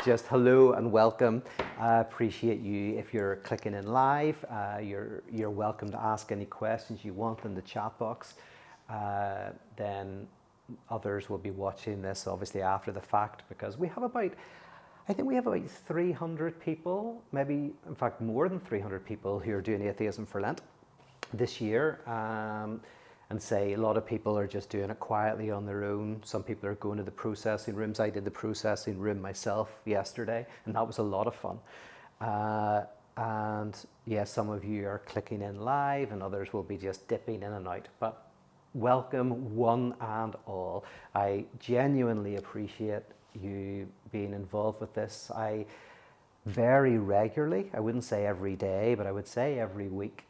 just hello and welcome. I appreciate you if you're clicking in live. You're welcome to ask any questions you want in the chat box. Then others will be watching this obviously after the fact, because I think we have about 300 people, maybe in fact more than 300 people who are doing Atheism for Lent this year. And say a lot of people are just doing it quietly on their own. Some people are going to the processing rooms. I did the processing room myself yesterday, and that was a lot of fun. And yeah, some of you are clicking in live, and others will be just dipping in and out. But welcome one and all. I genuinely appreciate you being involved with this. I very regularly, I wouldn't say every day, but I would say every week,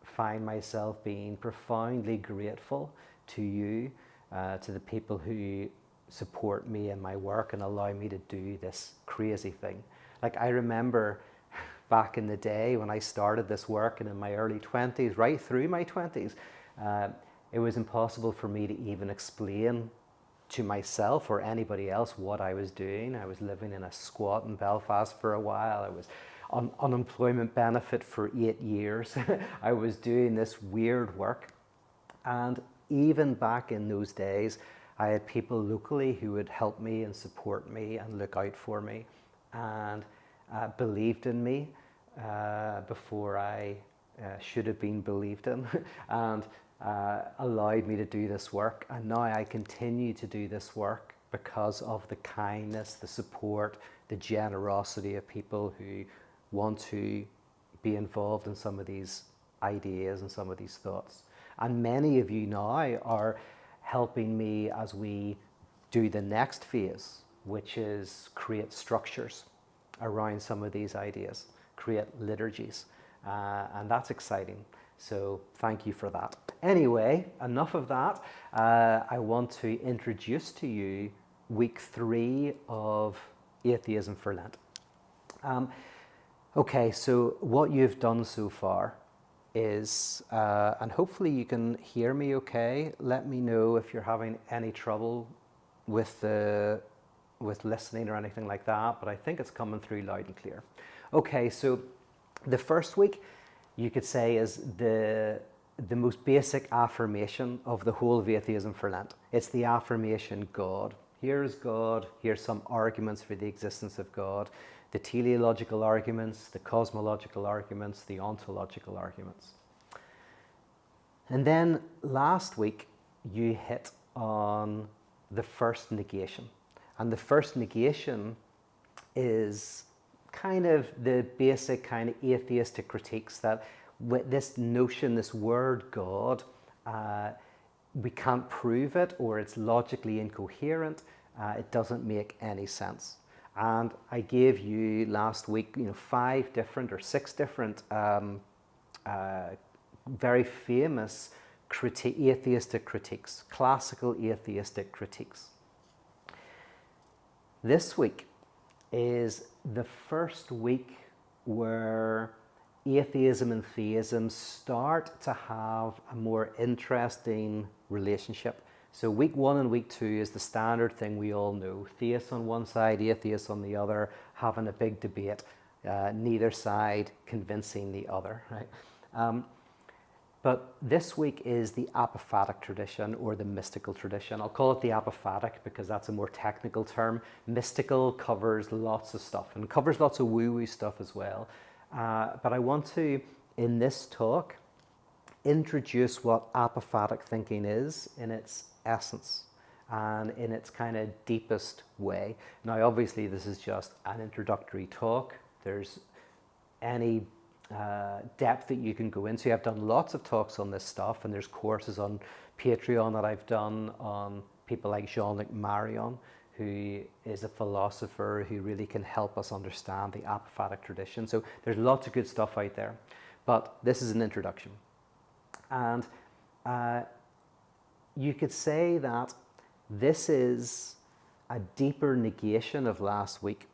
find myself being profoundly grateful to you, to the people who support me in my work and allow me to do this crazy thing. Like, I remember back in the day when I started this work, and in my early 20s, right through my 20s, it was impossible for me to even explain to myself or anybody else what I was doing. I was living in a squat in Belfast for a while. I was on unemployment benefit for 8 years. I was doing this weird work. And even back in those days, I had people locally who would help me and support me and look out for me, and believed in me before I should have been believed in, and allowed me to do this work. And now I continue to do this work because of the kindness, the support, the generosity of people who want to be involved in some of these ideas and some of these thoughts. And many of you now are helping me as we do the next phase, which is create structures around some of these ideas, create liturgies, and that's exciting. So thank you for that. Anyway, enough of that. I want to introduce to you week 3 of Atheism for Lent. Okay, so what you've done so far is, and hopefully you can hear me okay. Let me know if you're having any trouble with listening or anything like that, but I think it's coming through loud and clear. Okay, so the first week, you could say, is the most basic affirmation of the whole of Atheism for Lent. It's the affirmation God. Here's God, here's some arguments for the existence of God, the teleological arguments, the cosmological arguments, the ontological arguments. And then last week, you hit on the first negation. And the first negation is kind of the basic kind of atheistic critiques that with this notion, this word God, we can't prove it, or it's logically incoherent. It doesn't make any sense. And I gave you last week, 5 different or 6 different very famous atheistic critiques, classical atheistic critiques. This week is the first week where atheism and theism start to have a more interesting relationship. So week 1 and week 2 is the standard thing we all know. Theists on one side, atheists on the other, having a big debate, neither side convincing the other, right? But this week is the Apophatic tradition, or the mystical tradition. I'll call it the Apophatic because that's a more technical term. Mystical covers lots of stuff, and covers lots of woo-woo stuff as well. But I want to, in this talk, introduce what apophatic thinking is in its essence and in its kind of deepest way. Now, obviously, this is just an introductory talk. There's any depth that you can go into. I've done lots of talks on this stuff, and there's courses on Patreon that I've done on people like Jean-Luc Marion, who is a philosopher who really can help us understand the apophatic tradition. So there's lots of good stuff out there, but this is an introduction. And you could say that this is a deeper negation of last week,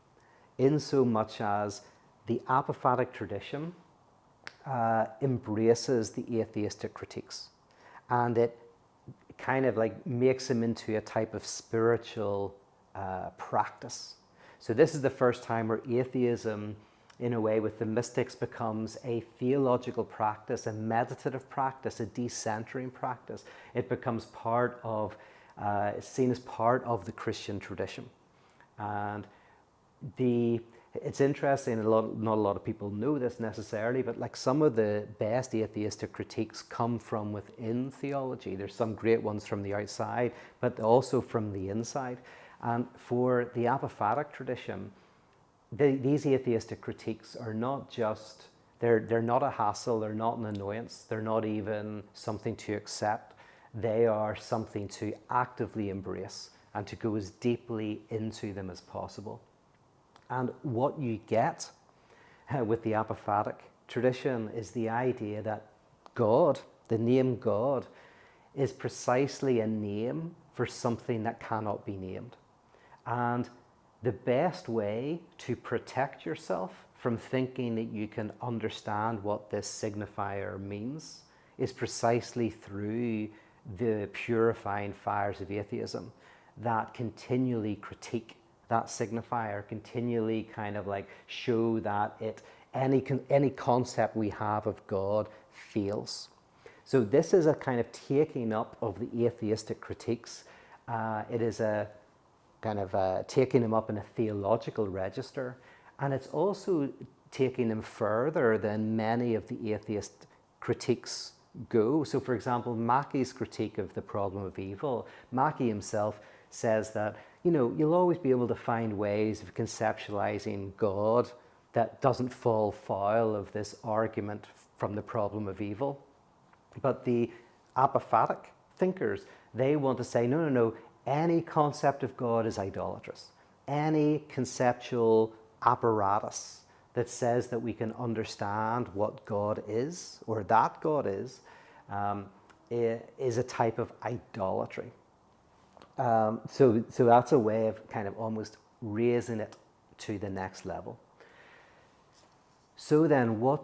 in so much as the apophatic tradition embraces the atheistic critiques, and it kind of like makes them into a type of spiritual practice. So this is the first time where atheism, in a way with the mystics, becomes a theological practice, a meditative practice, a decentering practice. It becomes part of, it's seen as part of the Christian tradition. And it's interesting, not a lot of people know this necessarily, but like some of the best atheistic critiques come from within theology. There's some great ones from the outside, but also from the inside. And for the apophatic tradition, these atheistic critiques are not just, they're not a hassle, they're not an annoyance, they're not even something to accept. They are something to actively embrace and to go as deeply into them as possible. And what you get with the apophatic tradition is the idea that God, the name God, is precisely a name for something that cannot be named. And the best way to protect yourself from thinking that you can understand what this signifier means is precisely through the purifying fires of atheism that continually critique that signifier, continually kind of like show that any concept we have of God fails. So this is a kind of taking up of the atheistic critiques. It is a kind of taking them up in a theological register, and it's also taking them further than many of the atheist critiques go. So for example, Mackie's critique of the problem of evil, Mackie himself says that, you know, you'll always be able to find ways of conceptualizing God that doesn't fall foul of this argument from the problem of evil. But the apophatic thinkers, they want to say, no, any concept of God is idolatrous. Any conceptual apparatus that says that we can understand what God is, or that God is a type of idolatry. So that's a way of kind of almost raising it to the next level. So then what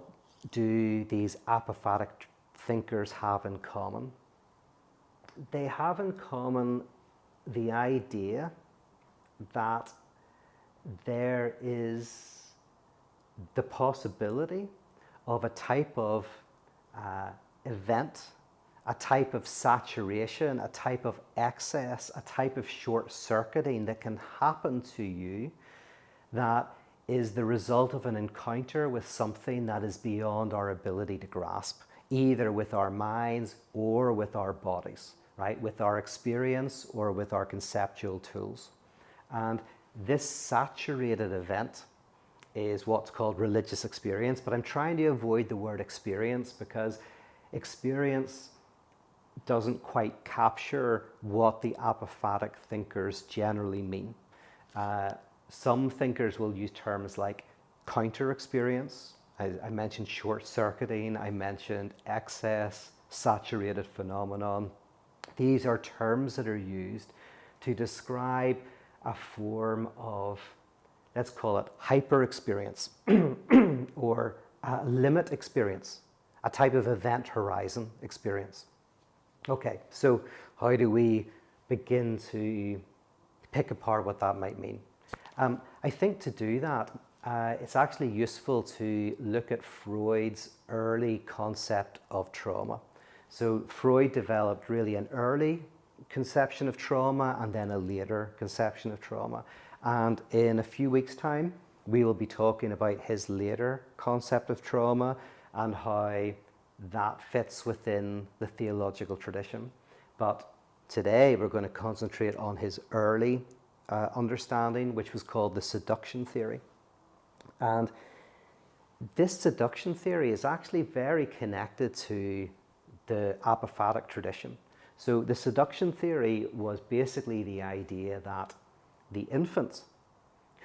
do these apophatic thinkers have in common? They have in common the idea that there is the possibility of a type of event, a type of saturation, a type of excess, a type of short-circuiting that can happen to you that is the result of an encounter with something that is beyond our ability to grasp, either with our minds or with our bodies, right? With our experience or with our conceptual tools. And this saturated event is what's called religious experience, but I'm trying to avoid the word experience because experience doesn't quite capture what the apophatic thinkers generally mean. Some thinkers will use terms like counter experience. I mentioned short-circuiting, I mentioned excess, saturated phenomenon. These are terms that are used to describe a form of, let's call it hyper experience or limit experience, a type of event horizon experience. Okay, so how do we begin to pick apart what that might mean? I think to do that, it's actually useful to look at Freud's early concept of trauma. So Freud developed really an early conception of trauma and then a later conception of trauma. And in a few weeks' time, we will be talking about his later concept of trauma and how that fits within the theological tradition. But today we're going to concentrate on his early understanding, which was called the seduction theory. And this seduction theory is actually very connected to the apophatic tradition. So the seduction theory was basically the idea that the infant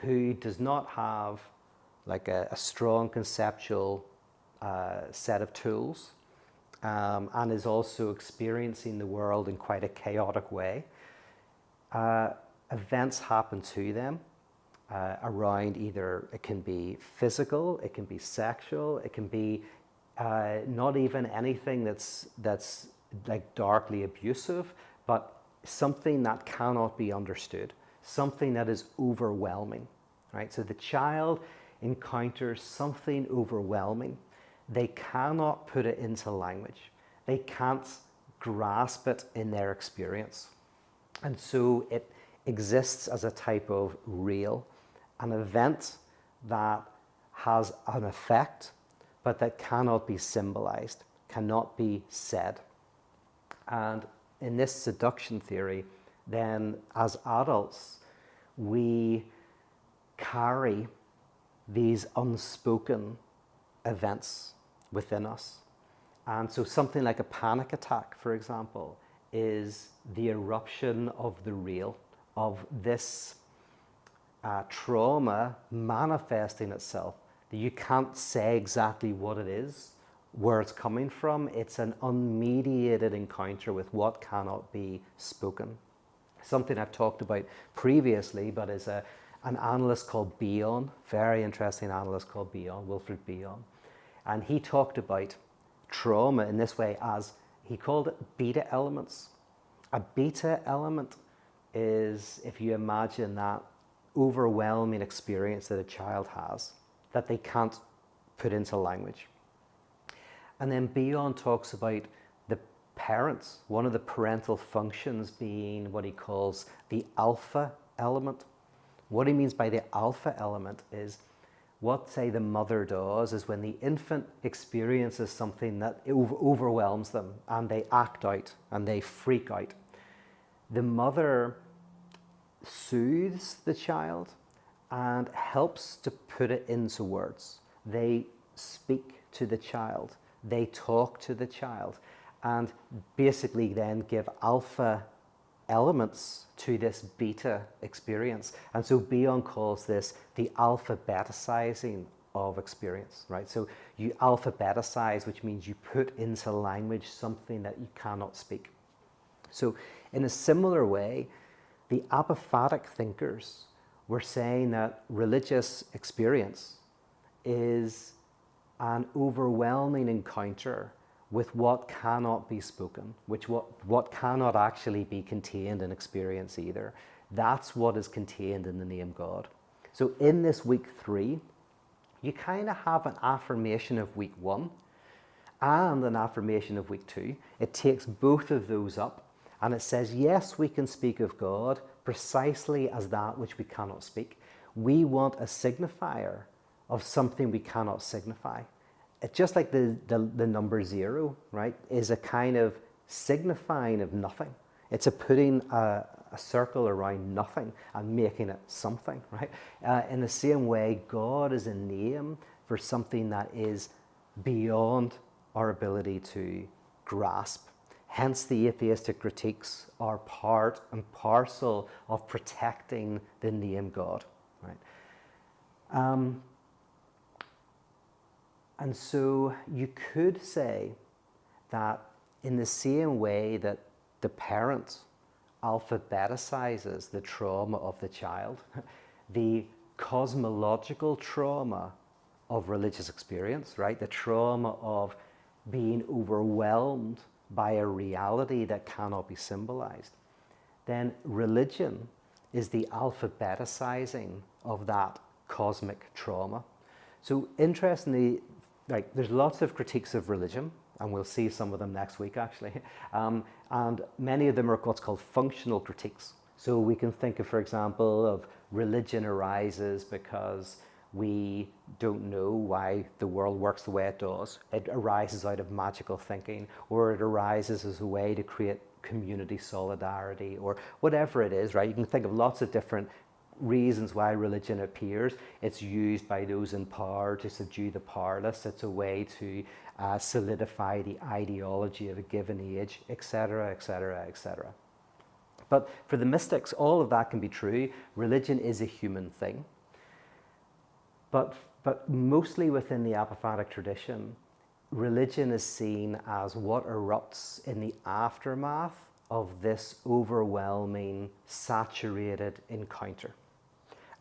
who does not have like a strong conceptual set of tools and is also experiencing the world in quite a chaotic way, events happen to them around either, it can be physical, it can be sexual, it can be not even anything that's like darkly abusive, but something that cannot be understood, something that is overwhelming. right? So the child encounters something overwhelming. They cannot put it into language. They can't grasp it in their experience. And so it exists as a type of real, an event that has an effect, but that cannot be symbolized, cannot be said. And in this seduction theory, then as adults, we carry these unspoken events within us. And so something like a panic attack, for example, is the eruption of the real, of this trauma manifesting itself, that you can't say exactly what it is, where it's coming from. It's an unmediated encounter with what cannot be spoken. Something I've talked about previously, but is an analyst called Bion, very interesting analyst called Bion, Wilfred Bion. And he talked about trauma in this way as, he called it beta elements. A beta element is, if you imagine that overwhelming experience that a child has, that they can't put into language. And then Bion talks about the parents, one of the parental functions being what he calls the alpha element. What he means by the alpha element is what, say, the mother does is when the infant experiences something that overwhelms them and they act out and they freak out, the mother soothes the child and helps to put it into words. They speak to the child. They talk to the child and basically then give alpha elements to this beta experience. And so Bion calls this the alphabeticizing of experience, right? So you alphabeticize, which means you put into language something that you cannot speak. So in a similar way, the apophatic thinkers were saying that religious experience is an overwhelming encounter with what cannot be spoken, what cannot actually be contained in experience either. That's what is contained in the name God. So in this week 3, you kind of have an affirmation of week 1 and an affirmation of week 2. It takes both of those up and it says, yes, we can speak of God precisely as that which we cannot speak. We want a signifier of something we cannot signify. It's just like the number 0, right, is a kind of signifying of nothing. It's a putting a circle around nothing and making it something, right? In the same way, God is a name for something that is beyond our ability to grasp. Hence, the atheistic critiques are part and parcel of protecting the name God, right? And so you could say that in the same way that the parent alphabeticizes the trauma of the child, the cosmological trauma of religious experience, right? The trauma of being overwhelmed by a reality that cannot be symbolized, then religion is the alphabeticizing of that cosmic trauma. So interestingly, like, there's lots of critiques of religion, and we'll see some of them next week actually, and many of them are what's called functional critiques. So we can think of, for example, of religion arises because we don't know why the world works the way it does. It arises out of magical thinking, or it arises as a way to create community solidarity, or whatever it is, right? You can think of lots of different reasons why religion appears. It's used by those in power to subdue the powerless. It's a way to solidify the ideology of a given age, etc., etc., etc. But for the mystics, all of that can be true. Religion is a human thing. But mostly within the apophatic tradition, religion is seen as what erupts in the aftermath of this overwhelming, saturated encounter.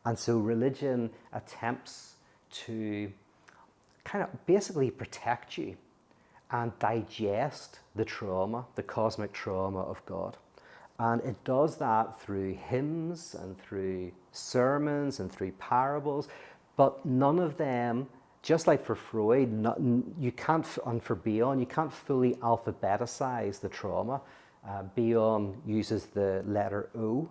And so religion attempts to kind of basically protect you and digest the trauma, the cosmic trauma of God. And it does that through hymns and through sermons and through parables, but none of them, just like for Freud, you can't, and for Bion, you can't fully alphabeticize the trauma. Bion uses the letter O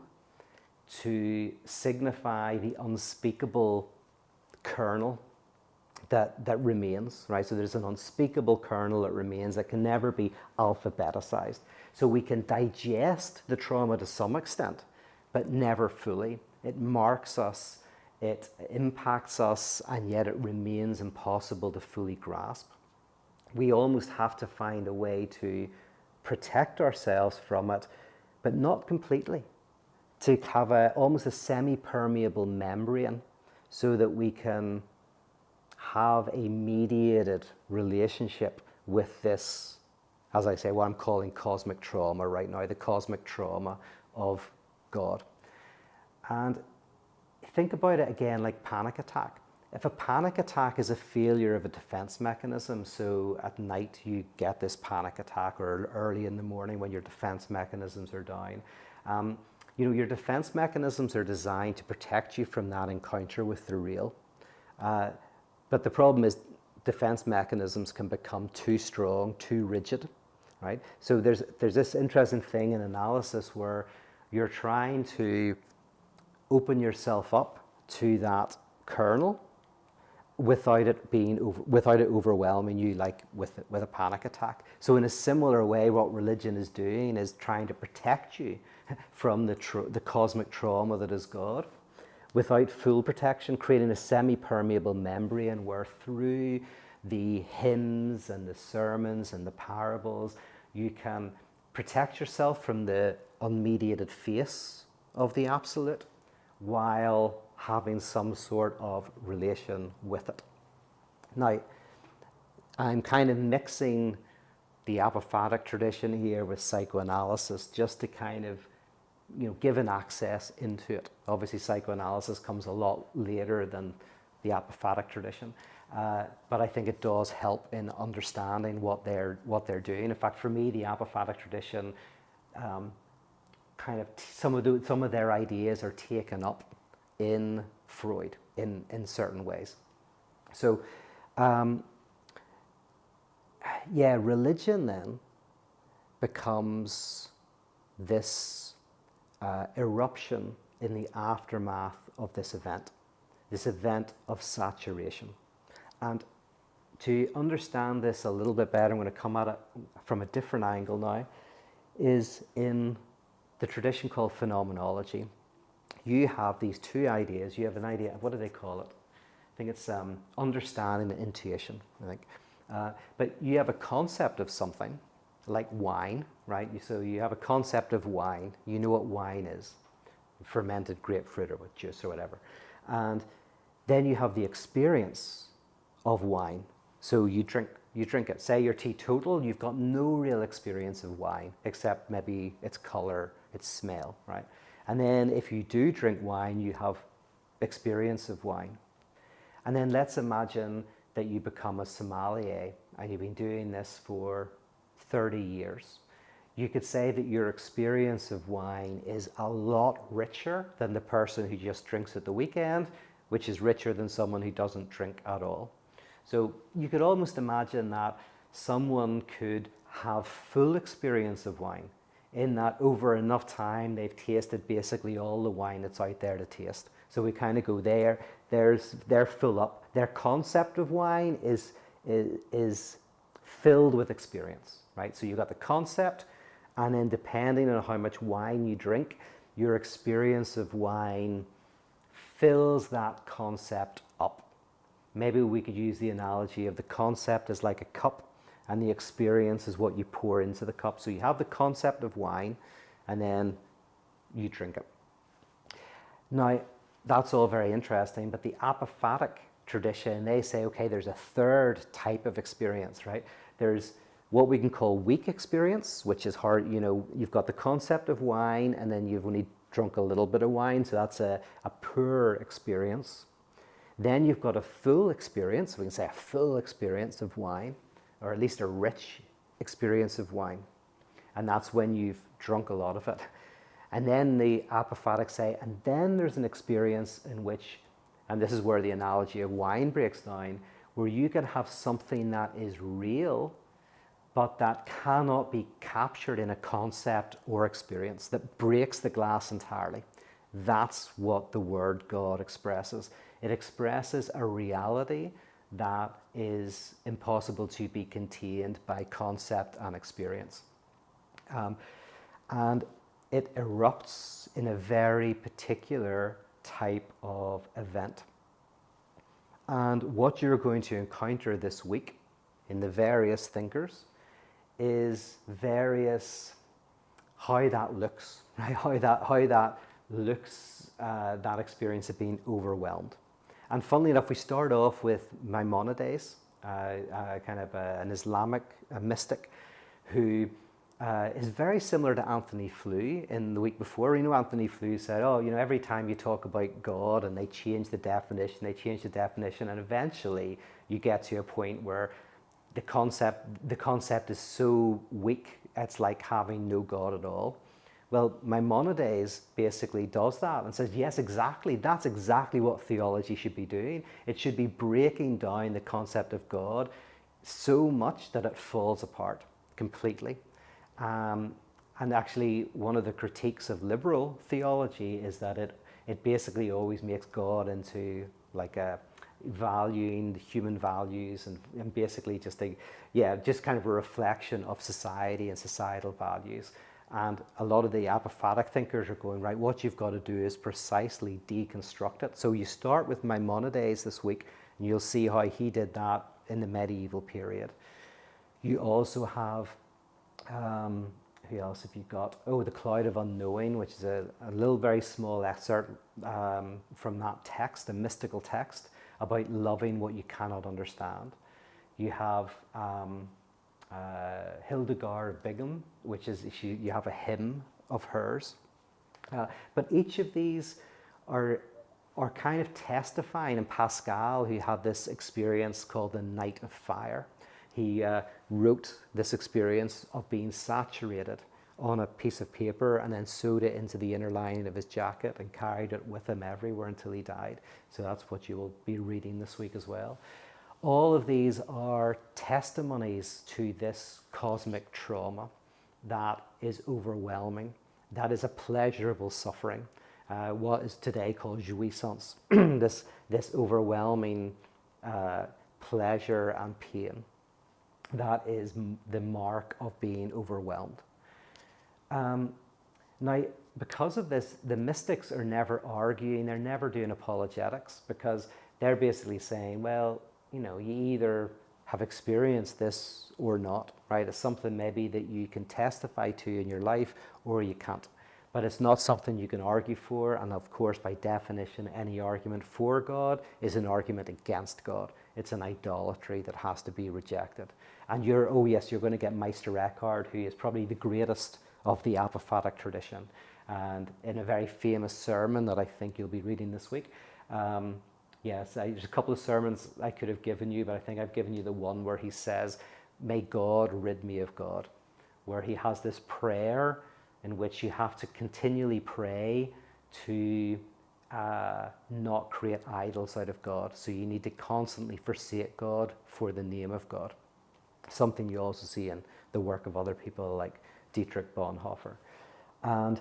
to signify the unspeakable kernel that remains, right? So there's an unspeakable kernel that remains that can never be alphabeticized. So we can digest the trauma to some extent, but never fully. It marks us, it impacts us, and yet it remains impossible to fully grasp. We almost have to find a way to protect ourselves from it, but not completely. To have almost a semi-permeable membrane so that we can have a mediated relationship with this, as I say, what I'm calling cosmic trauma right now, the cosmic trauma of God. And think about it again like panic attack. If a panic attack is a failure of a defense mechanism, so at night you get this panic attack, or early in the morning when your defense mechanisms are down, your defense mechanisms are designed to protect you from that encounter with the real. But the problem is defense mechanisms can become too strong, too rigid, right? So there's this interesting thing in analysis where you're trying to open yourself up to that kernel without it overwhelming you, like with a panic attack. So in a similar way, what religion is doing is trying to protect you from the cosmic trauma that is God, without full protection, creating a semi-permeable membrane where through the hymns and the sermons and the parables, you can protect yourself from the unmediated face of the absolute while having some sort of relation with it. Now, I'm kind of mixing the apophatic tradition here with psychoanalysis just to kind of give an access into it. Obviously, psychoanalysis comes a lot later than the apophatic tradition, but I think it does help in understanding what they're doing. In fact, for me, the apophatic tradition, kind of some of their ideas are taken up in Freud in certain ways. So, religion then becomes this eruption in the aftermath of this event of saturation. And to understand this a little bit better, I'm going to come at it from a different angle now, is in the tradition called phenomenology. You have these two ideas. You have an idea, what do they call it? I think it's understanding and intuition, I think. But you have a concept of something, like wine, right? So you have a concept of wine. You know what wine is, fermented grapefruit or with juice or whatever. And then you have the experience of wine. So you drink it. Say you're teetotal, you've got no real experience of wine, except maybe its color, its smell, right? And then if you do drink wine, you have experience of wine. And then let's imagine that you become a sommelier and you've been doing this for 30 years. You could say that your experience of wine is a lot richer than the person who just drinks at the weekend, which is richer than someone who doesn't drink at all. So you could almost imagine that someone could have full experience of wine, in that over enough time they've tasted basically all the wine that's out there to taste. So we kind of go there. They're full up. Their concept of wine is filled with experience, right? So you've got the concept, and then depending on how much wine you drink, your experience of wine fills that concept up. Maybe we could use the analogy of the concept as like a cup, and the experience is what you pour into the cup. So you have the concept of wine, and then you drink it. Now, that's all very interesting, but the apophatic tradition, they say, okay, there's a third type of experience, right? There's what we can call weak experience, which is hard, you've got the concept of wine, and then you've only drunk a little bit of wine, so that's a poor experience. Then you've got a full experience, we can say a full experience of wine, or at least a rich experience of wine. And that's when you've drunk a lot of it. And then the Apophatic say, and then there's an experience in which, and this is where the analogy of wine breaks down, where you can have something that is real, but that cannot be captured in a concept or experience, that breaks the glass entirely. That's what the Word God expresses. It expresses a reality that is impossible to be contained by concept and experience. And it erupts in a very particular type of event. And what you're going to encounter this week in the various thinkers is how that looks, right? How that looks, that experience of being overwhelmed. And funnily enough, we start off with Maimonides, kind of an Islamic mystic who is very similar to Anthony Flew in the week before. Anthony Flew said, every time you talk about God and they change the definition, and eventually you get to a point where the concept is so weak, it's like having no God at all. Well, Maimonides basically does that and says, yes, exactly. That's exactly what theology should be doing. It should be breaking down the concept of God so much that it falls apart completely. And actually, one of the critiques of liberal theology is that it basically always makes God into like valuing the human values and basically just kind of a reflection of society and societal values. And a lot of the apophatic thinkers are going, right, what you've got to do is precisely deconstruct it. So you start with Maimonides this week, and you'll see how he did that in the medieval period. You also have, who else have you got? The Cloud of Unknowing, which is a little very small excerpt from that text, a mystical text about loving what you cannot understand. You have Hildegard Bingham, which is you have a hymn of hers. But each of these are kind of testifying. And Pascal, who had this experience called the Night of Fire, he wrote this experience of being saturated on a piece of paper and then sewed it into the inner lining of his jacket and carried it with him everywhere until he died. So that's what you will be reading this week as well. All of these are testimonies to this cosmic trauma that is overwhelming, that is a pleasurable suffering, what is today called jouissance, this overwhelming pleasure and pain. That is the mark of being overwhelmed. Now, because of this, the mystics are never arguing, they're never doing apologetics, because they're basically saying, well, you either have experienced this or not, right? It's something maybe that you can testify to in your life, or you can't. But it's not something you can argue for, and of course, by definition, any argument for God is an argument against God. It's an idolatry that has to be rejected. And you're going to get Meister Eckhart, who is probably the greatest of the apophatic tradition. And in a very famous sermon that I think you'll be reading this week, there's a couple of sermons I could have given you, but I think I've given you the one where he says, may God rid me of God, where he has this prayer in which you have to continually pray to not create idols out of God. So you need to constantly forsake God for the name of God. Something you also see in the work of other people like Dietrich Bonhoeffer. And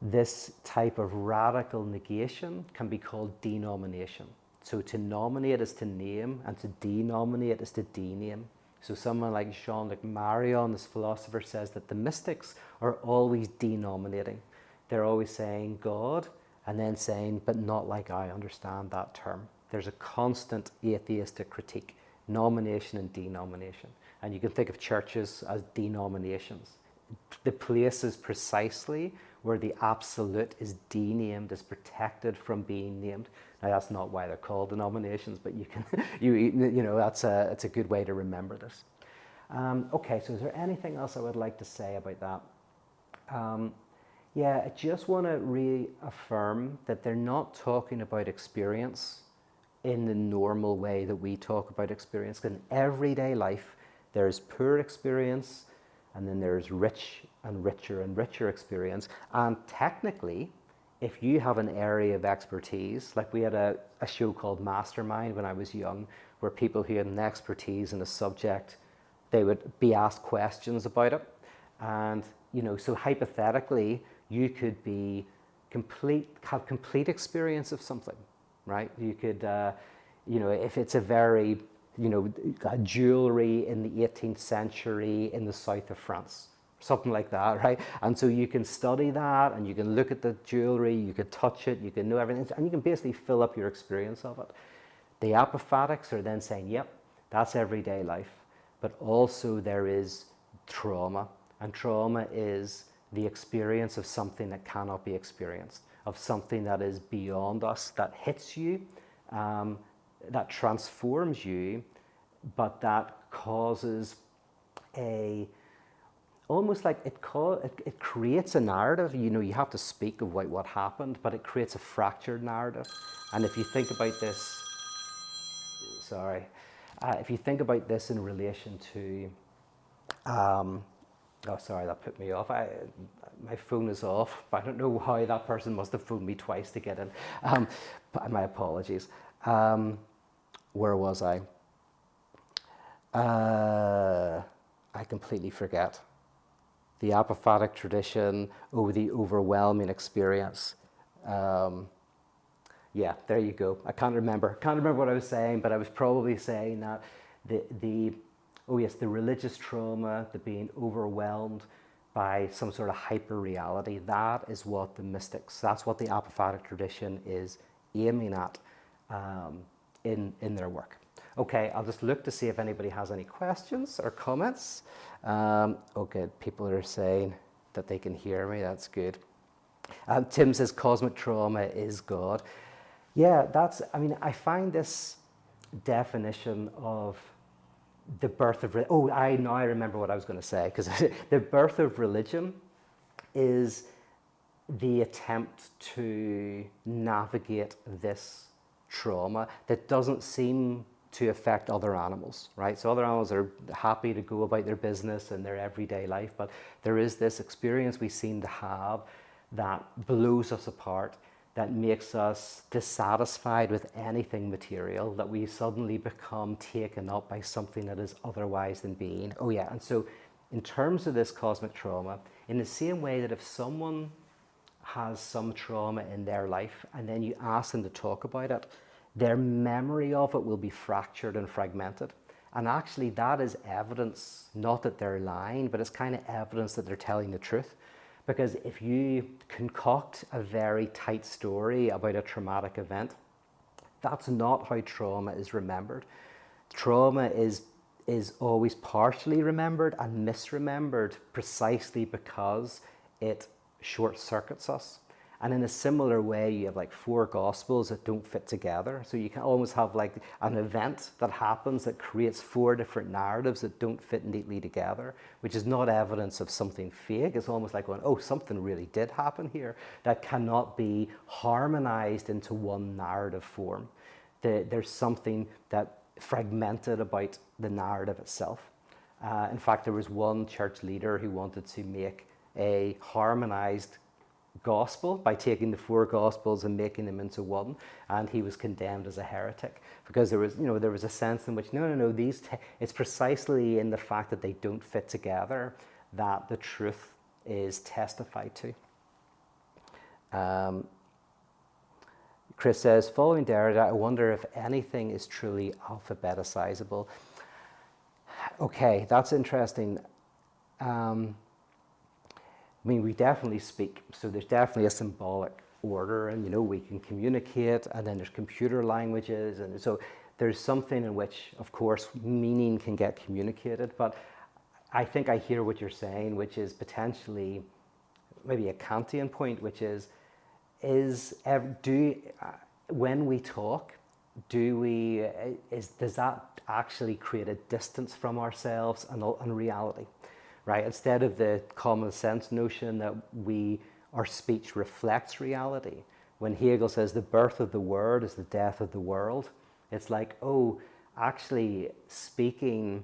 this type of radical negation can be called denomination. So to nominate is to name, and to denominate is to dename. So someone like Jean-Luc Marion, this philosopher, says that the mystics are always denominating. They're always saying God, and then saying, but not like I understand that term. There's a constant atheistic critique, nomination and denomination. And you can think of churches as denominations. The places precisely where the absolute is denamed, is protected from being named. Now that's not why they're called denominations, but you can, it's a good way to remember this. Okay, so is there anything else I would like to say about that? I just want to reaffirm that they're not talking about experience in the normal way that we talk about experience. In everyday life, there's poor experience, and then there's rich and richer experience. And technically, if you have an area of expertise, like we had a show called Mastermind when I was young, where people who had an expertise in a subject, they would be asked questions about it. And, so hypothetically, you could have complete experience of something, right? You could, if it's a very, jewelry in the 18th century in the south of France, something like that, right? And so you can study that, and you can look at the jewelry, you can touch it, you can know everything, and you can basically fill up your experience of it. The apophatics are then saying, yep, that's everyday life, but also there is trauma, and trauma is the experience of something that cannot be experienced, of something that is beyond us, that hits you, that transforms you, but that causes almost like it creates a narrative. You have to speak of what happened, but it creates a fractured narrative. And if you think about this, if you think about this in relation to, that put me off. My phone is off, but I don't know why. That person must have phoned me twice to get in. But my apologies. Where was I? I completely forget. The apophatic tradition, the overwhelming experience. Yeah, there you go. I can't remember what I was saying, but I was probably saying that the religious trauma, the being overwhelmed by some sort of hyper reality, that is what the mystics, that's what the apophatic tradition is aiming at in their work. Okay, I'll just look to see if anybody has any questions or comments. Okay, people are saying that they can hear me, that's good. Tim says cosmic trauma is God. Yeah, I find this definition of the birth of, I remember what I was going to say, because the birth of religion is the attempt to navigate this trauma that doesn't seem to affect other animals, right? So other animals are happy to go about their business and their everyday life, but there is this experience we seem to have that blows us apart, that makes us dissatisfied with anything material, that we suddenly become taken up by something that is otherwise than being. And so in terms of this cosmic trauma, in the same way that if someone has some trauma in their life and then you ask them to talk about it, their memory of it will be fractured and fragmented. And actually that is evidence, not that they're lying, but it's kind of evidence that they're telling the truth. Because if you concoct a very tight story about a traumatic event, that's not how trauma is remembered. Trauma is always partially remembered and misremembered precisely because it short circuits us. And in a similar way, you have like 4 gospels that don't fit together. So you can almost have like an event that happens that creates 4 different narratives that don't fit neatly together, which is not evidence of something fake. It's almost like going, something really did happen here that cannot be harmonized into one narrative form. There's something that fragmented about the narrative itself. In fact, there was one church leader who wanted to make a harmonized gospel by taking the 4 gospels and making them into one, and he was condemned as a heretic because there was a sense in which it's precisely in the fact that they don't fit together that the truth is testified to. Chris says, following Derrida, I wonder if anything is truly alphabeticizable. Okay, that's interesting. We definitely speak, so there's definitely a symbolic order, and we can communicate, and then there's computer languages, and so there's something in which, of course, meaning can get communicated, but I think I hear what you're saying, which is potentially maybe a Kantian point, which is when we talk, does that actually create a distance from ourselves and reality? Right? Instead of the common sense notion that our speech reflects reality. When Hegel says the birth of the word is the death of the world, it's like, actually speaking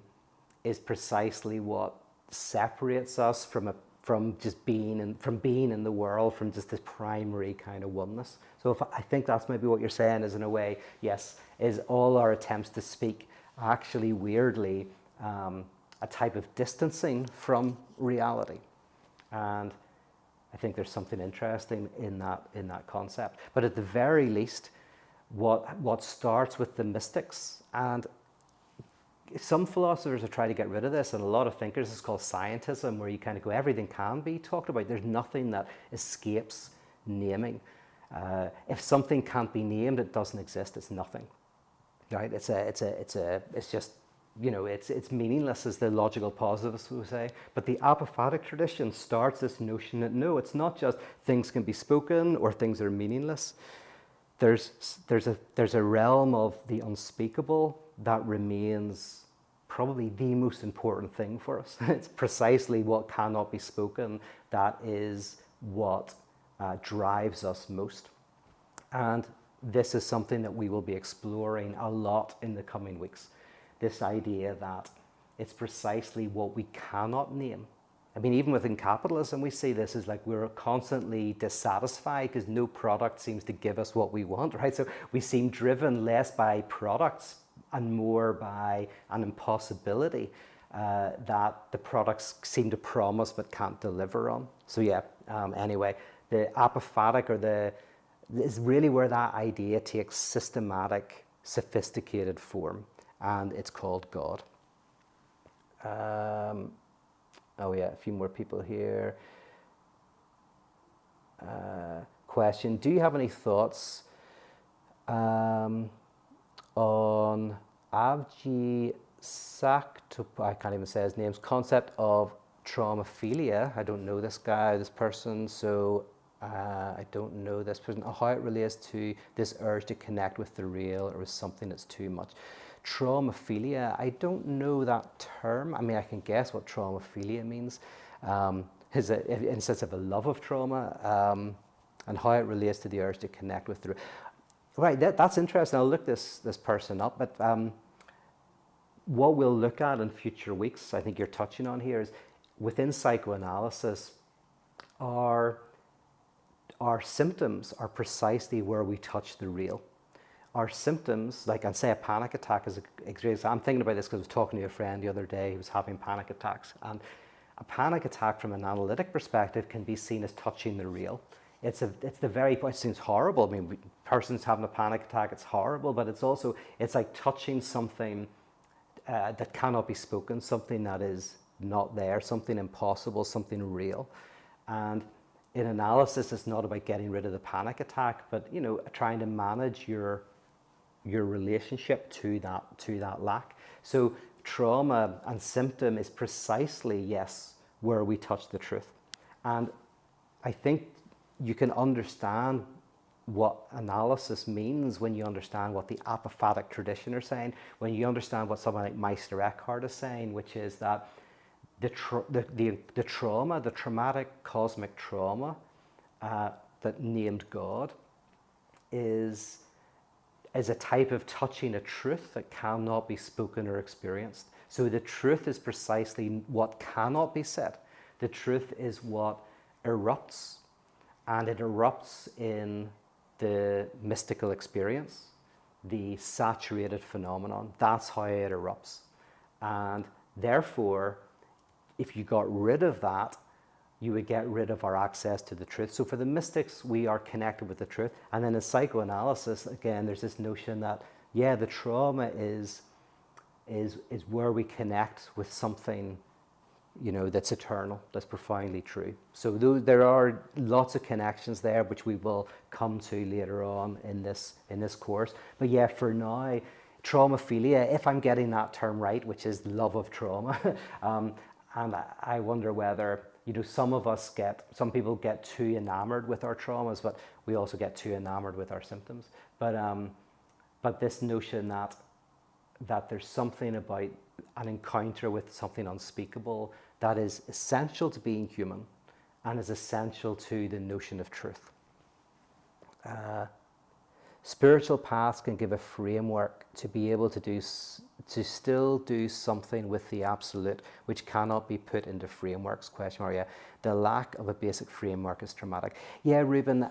is precisely what separates us from from just being in the world, from just this primary kind of oneness. So I think that's maybe what you're saying is, in a way, yes, is all our attempts to speak actually weirdly a type of distancing from reality. And I think there's something interesting in that concept. But at the very least, what starts with the mystics, and some philosophers are trying to get rid of this, and a lot of thinkers, it's called scientism, where you kind of go, everything can be talked about. There's nothing that escapes naming. If something can't be named, it doesn't exist. It's nothing, right? It's just, you know, it's meaningless, as the logical positivists will say. But the apophatic tradition starts this notion that no, it's not just things can be spoken or things are meaningless. There's a realm of the unspeakable that remains probably the most important thing for us. It's precisely what cannot be spoken that is what drives us most. And this is something that we will be exploring a lot in the coming weeks. This idea that it's precisely what we cannot name. I mean, even within capitalism, we see this as like we're constantly dissatisfied because no product seems to give us what we want, right? So we seem driven less by products and more by an impossibility that the products seem to promise but can't deliver on. So yeah, anyway, the apophatic is really where that idea takes systematic, sophisticated form, and it's called God. Oh yeah, a few more people here. Question, do you have any thoughts on Avji Saktop, I can't even say his name's concept of traumaphilia? I don't know this person, so I don't know this person, how it relates to this urge to connect with the real or with something that's too much. Traumaphilia, I don't know that term. I mean, I can guess what traumaphilia means. Is it in the sense of a love of trauma, and how it relates to the urge to connect with the real. Right, that's interesting. I'll look this person up. But what we'll look at in future weeks, I think you're touching on here, is within psychoanalysis, our symptoms are precisely where we touch the real. Our symptoms, like, and say a panic attack is a great example. I'm thinking about this because I was talking to a friend the other day who was having panic attacks. And a panic attack from an analytic perspective can be seen as touching the real. It's the very point. It seems horrible. I mean, person's having a panic attack, it's horrible, but it's like touching something that cannot be spoken, something that is not there, something impossible, something real. And in analysis, it's not about getting rid of the panic attack, but, you know, trying to manage your relationship to that lack. So trauma and symptom is precisely, yes, where we touch the truth. And I think you can understand what analysis means when you understand what the apophatic tradition are saying, when you understand what someone like Meister Eckhart is saying, which is that the trauma, the traumatic cosmic trauma that named God is a type of touching a truth that cannot be spoken or experienced. So the truth is precisely what cannot be said. The truth is what erupts, and it erupts in the mystical experience, the saturated phenomenon. That's how it erupts. And therefore, if you got rid of that, you would get rid of our access to the truth. So for the mystics, we are connected with the truth. And then in psychoanalysis, again, there's this notion that, yeah, the trauma is where we connect with something, you know, that's eternal, that's profoundly true. So there are lots of connections there, which we will come to later on in this course. But yeah, for now, traumaphilia, if I'm getting that term right, which is love of trauma, and I wonder whether, you know, some people get too enamored with our traumas, but we also get too enamored with our symptoms. But this notion that there's something about an encounter with something unspeakable that is essential to being human and is essential to the notion of truth. Spiritual paths can give a framework to be able to to still do something with the absolute which cannot be put into frameworks, question mark, yeah. The lack of a basic framework is traumatic. Yeah, Reuben,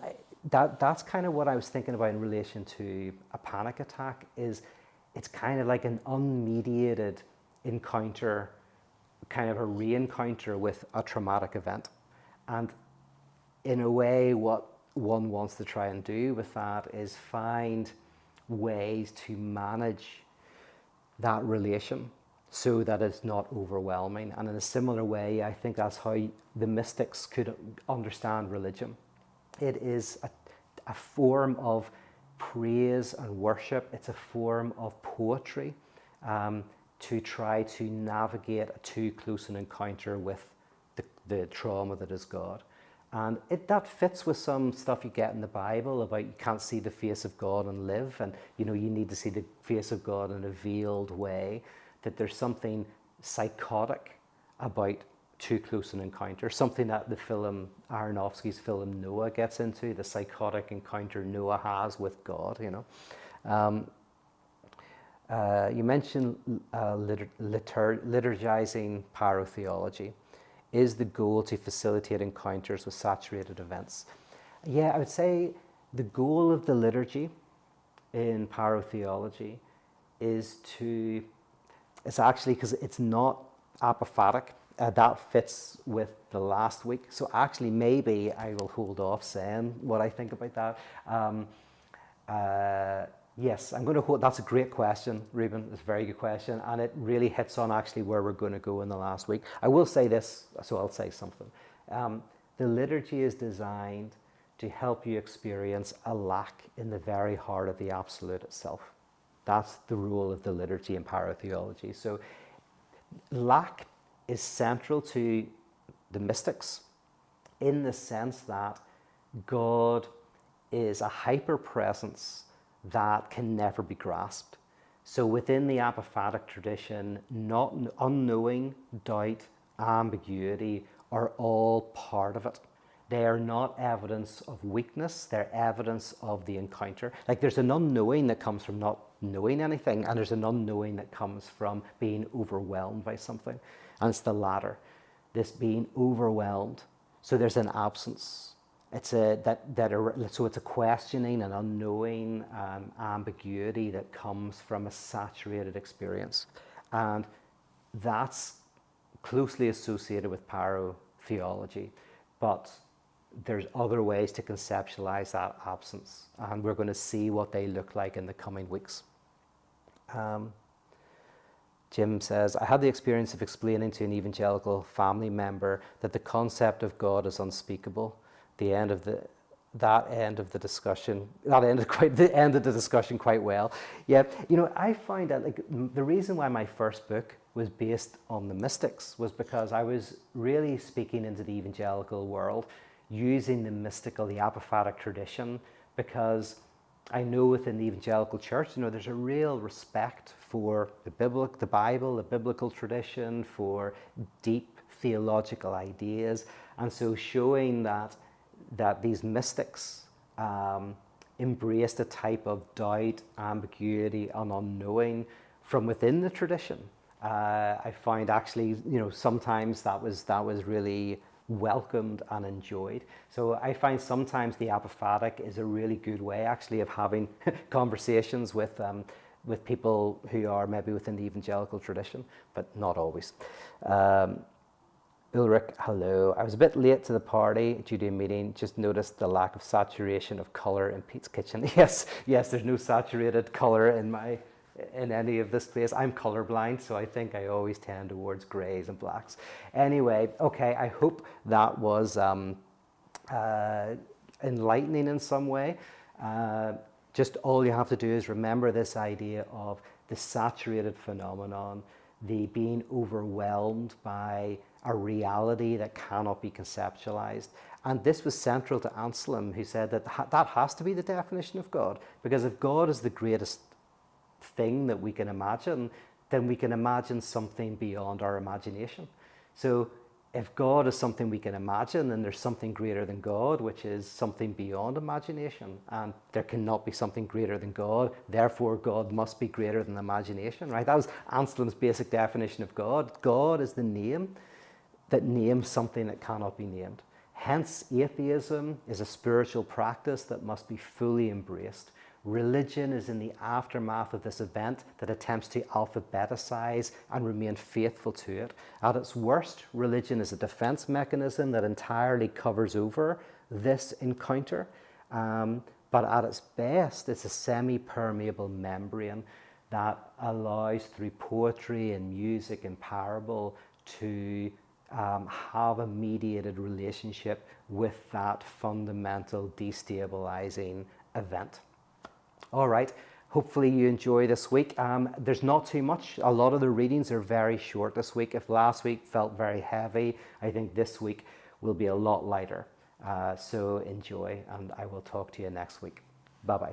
that's kind of what I was thinking about in relation to a panic attack. Is it's kind of like an unmediated encounter, kind of a re-encounter with a traumatic event. And in a way, what one wants to try and do with that is find ways to manage that relation so that it's not overwhelming. And in a similar way, I think that's how the mystics could understand religion. It is a form of praise and worship. It's a form of poetry to try to navigate a too close an encounter with the trauma that is God. And that fits with some stuff you get in the Bible about you can't see the face of God and live, and you need to see the face of God in a veiled way, that there's something psychotic about too close an encounter, something that the film, Aronofsky's film Noah gets into, the psychotic encounter Noah has with God, You mentioned liturgizing parotheology. Is the goal to facilitate encounters with saturated events? Yeah, I would say the goal of the liturgy in parotheology is it's actually, because it's not apophatic, that fits with the last week. So actually, maybe I will hold off saying what I think about that. Yes, I'm going to hold. That's a great question, Reuben. It's a very good question, and it really hits on actually where we're going to go in the last week. I will say this, so I'll say something. The liturgy is designed to help you experience a lack in the very heart of the absolute itself. That's the role of the liturgy in parotheology. So lack is central to the mystics in the sense that God is a hyper-presence that can never be grasped. So within the apophatic tradition, unknowing, doubt, ambiguity are all part of it. They are not evidence of weakness, they're evidence of the encounter. Like there's an unknowing that comes from not knowing anything, and there's an unknowing that comes from being overwhelmed by something. And it's the latter, this being overwhelmed. So there's an absence. So it's a questioning, an unknowing, ambiguity that comes from a saturated experience. And that's closely associated with parotheology. But there's other ways to conceptualize that absence. And we're going to see what they look like in the coming weeks. Jim says, I had the experience of explaining to an evangelical family member that the concept of God is unspeakable. That ended the discussion quite well. Yeah, I find that the reason why my first book was based on the mystics was because I was really speaking into the evangelical world using the mystical, the apophatic tradition, because I know within the evangelical church, there's a real respect for the Bible, the biblical tradition, for deep theological ideas, and so showing that these mystics embraced a type of doubt, ambiguity, and unknowing from within the tradition. I find actually, sometimes that was really welcomed and enjoyed. So I find sometimes the apophatic is a really good way actually of having conversations with people who are maybe within the evangelical tradition, but not always. Ulrich, hello. I was a bit late to the party due to a meeting. Just noticed the lack of saturation of colour in Pete's kitchen. Yes, there's no saturated colour in any of this place. I'm colourblind, so I think I always tend towards greys and blacks. Anyway, okay, I hope that was enlightening in some way. Just all you have to do is remember this idea of the saturated phenomenon, the being overwhelmed by a reality that cannot be conceptualized. And this was central to Anselm, who said that that has to be the definition of God, because if God is the greatest thing that we can imagine, then we can imagine something beyond our imagination. So if God is something we can imagine, then there's something greater than God, which is something beyond imagination. And there cannot be something greater than God. Therefore, God must be greater than imagination, right? That was Anselm's basic definition of God. God is the name that names something that cannot be named. Hence, atheism is a spiritual practice that must be fully embraced. Religion is in the aftermath of this event that attempts to alphabeticize and remain faithful to it. At its worst, religion is a defense mechanism that entirely covers over this encounter. But at its best, it's a semi-permeable membrane that allows, through poetry and music and parable, to have a mediated relationship with that fundamental destabilizing event. All right, hopefully you enjoy this week. There's not too much. A lot of the readings are very short this week. If last week felt very heavy, I think this week will be a lot lighter. So enjoy, and I will talk to you next week. Bye-bye.